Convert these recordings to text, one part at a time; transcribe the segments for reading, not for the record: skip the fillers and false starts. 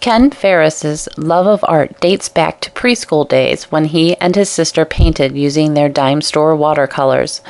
Ken Farris's love of art dates back to preschool days when he and his sister painted using their dime store watercolors.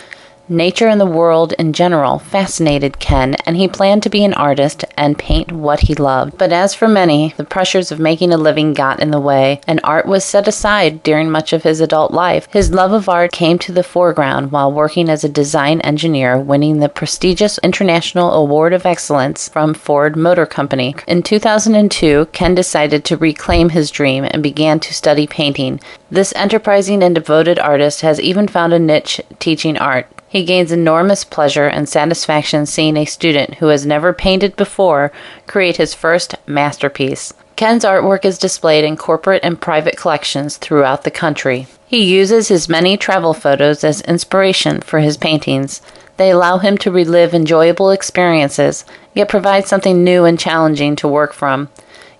Nature and the world in general fascinated Ken, and he planned to be an artist and paint what he loved. But as for many, the pressures of making a living got in the way, and art was set aside during much of his adult life. His love of art came to the foreground while working as a design engineer, winning the prestigious International Award of Excellence from Ford Motor Company. In 2002, Ken decided to reclaim his dream and began to study painting. This enterprising and devoted artist has even found a niche teaching art. He gains enormous pleasure and satisfaction seeing a student who has never painted before create his first masterpiece. Ken's artwork is displayed in corporate and private collections throughout the country. He uses his many travel photos as inspiration for his paintings. They allow him to relive enjoyable experiences, yet provide something new and challenging to work from.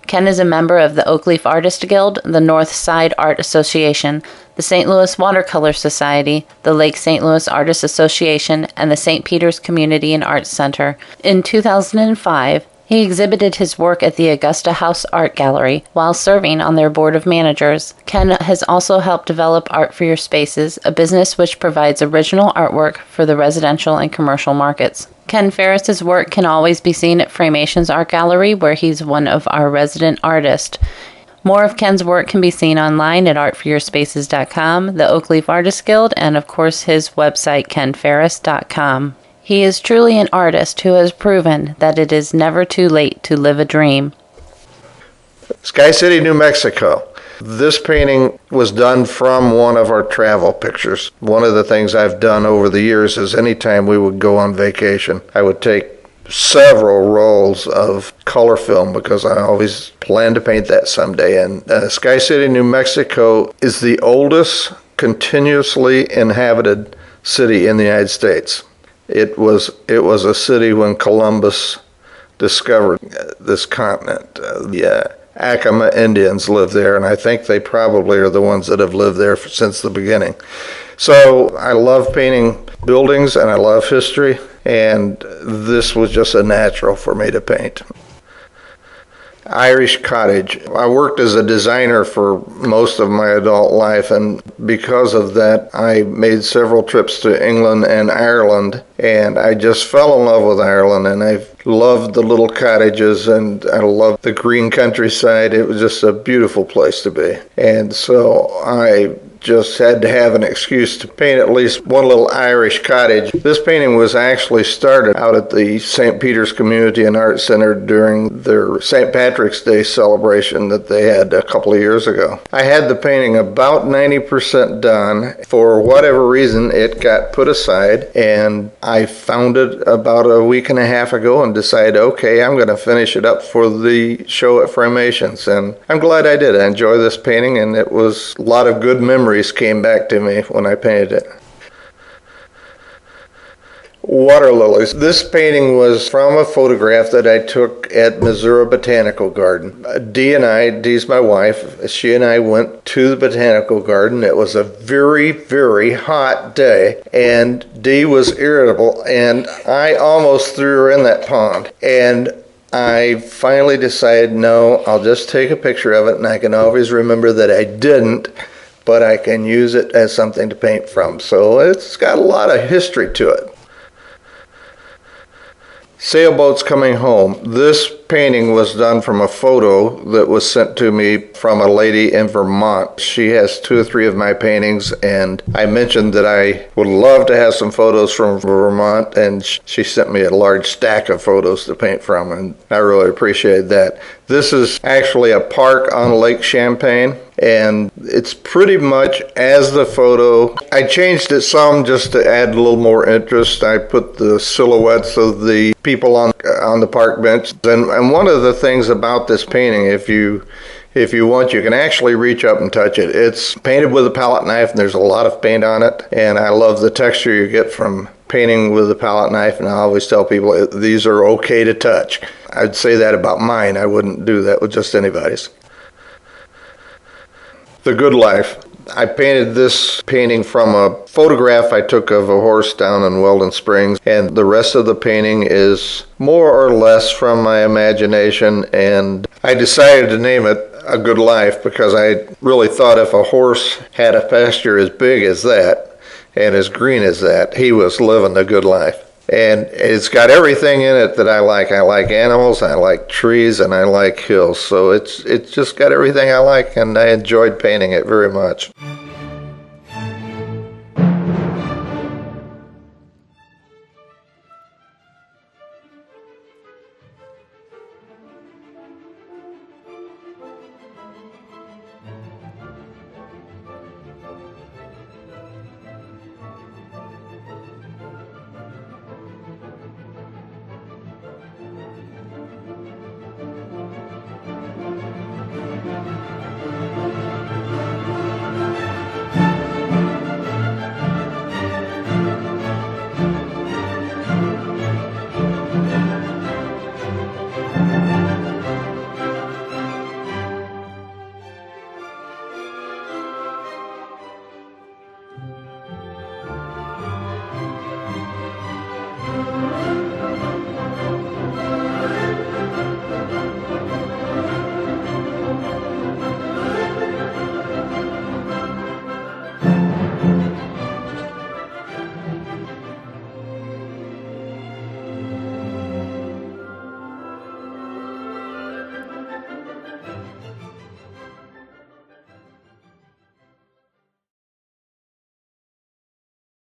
Ken is a member of the Oakleaf Artist Guild, the North Side Art Association, the St. Louis Watercolor Society, the Lake St. Louis Artists Association, and the St. Peter's Community and Arts Center. In 2005, he exhibited his work at the Augusta House Art Gallery while serving on their board of managers. Ken has also helped develop Art for Your Spaces, a business which provides original artwork for the residential and commercial markets. Ken Farris's work can always be seen at Framations Art Gallery, where he's one of our resident artists. More of Ken's work can be seen online at artforyourspaces.com, the Oakleaf Artists Guild, and of course his website, kenfarris.com. He is truly an artist who has proven that it is never too late to live a dream. Sky City, New Mexico. This painting was done from one of our travel pictures. One of the things I've done over the years is anytime we would go on vacation, I would take several rolls of color film because I always plan to paint that someday. And Sky City, New Mexico is the oldest continuously inhabited city in the United States. It was a city when Columbus discovered this continent. The Acoma Indians live there, and I think they probably are the ones that have lived there since the beginning. So I love painting buildings and I love history, and this was just a natural for me to paint. Irish cottage. I worked as a designer for most of my adult life, and because of that, I made several trips to England and Ireland, and I just fell in love with Ireland, and I loved the little cottages, and I loved the green countryside. It was just a beautiful place to be, and so I just had to have an excuse to paint at least one little Irish cottage. This painting was actually started out at the St. Peter's Community and Arts Center during their St. Patrick's Day celebration that they had a couple of years ago. I had the painting about 90% done. For whatever reason, it got put aside, and I found it about a week and a half ago and decided, okay, I'm going to finish it up for the show at Framations, and I'm glad I did. I enjoy this painting, and it was a lot of good memories came back to me when I painted it. Water lilies. This painting was from a photograph that I took at Missouri Botanical Garden. Dee's my wife, she and I went to the Botanical Garden. It was a very, very hot day, and Dee was irritable, and I almost threw her in that pond. And I finally decided, no, I'll just take a picture of it, and I can always remember that I didn't, but I can use it as something to paint from. So it's got a lot of history to it. Sailboats coming home. This painting was done from a photo that was sent to me from a lady in Vermont. She has 2 or 3 of my paintings, and I mentioned that I would love to have some photos from Vermont, and she sent me a large stack of photos to paint from, and I really appreciate that. This is actually a park on Lake Champlain, and it's pretty much as the photo. I changed it some just to add a little more interest. I put the silhouettes of the people on the park bench, and one of the things about this painting, if you want, you can actually reach up and touch it. It's painted with a palette knife, and there's a lot of paint on it, and I love the texture you get from painting with a palette knife, and I always tell people these are okay to touch. I'd say that about mine. I wouldn't do that with just anybody's. The Good Life. I painted this painting from a photograph I took of a horse down in Weldon Springs, and the rest of the painting is more or less from my imagination, and I decided to name it A Good Life because I really thought if a horse had a pasture as big as that and as green as that, he was living a good life. And it's got everything in it that I like. I like animals, I like trees, and I like hills. So it's just got everything I like, and I enjoyed painting it very much.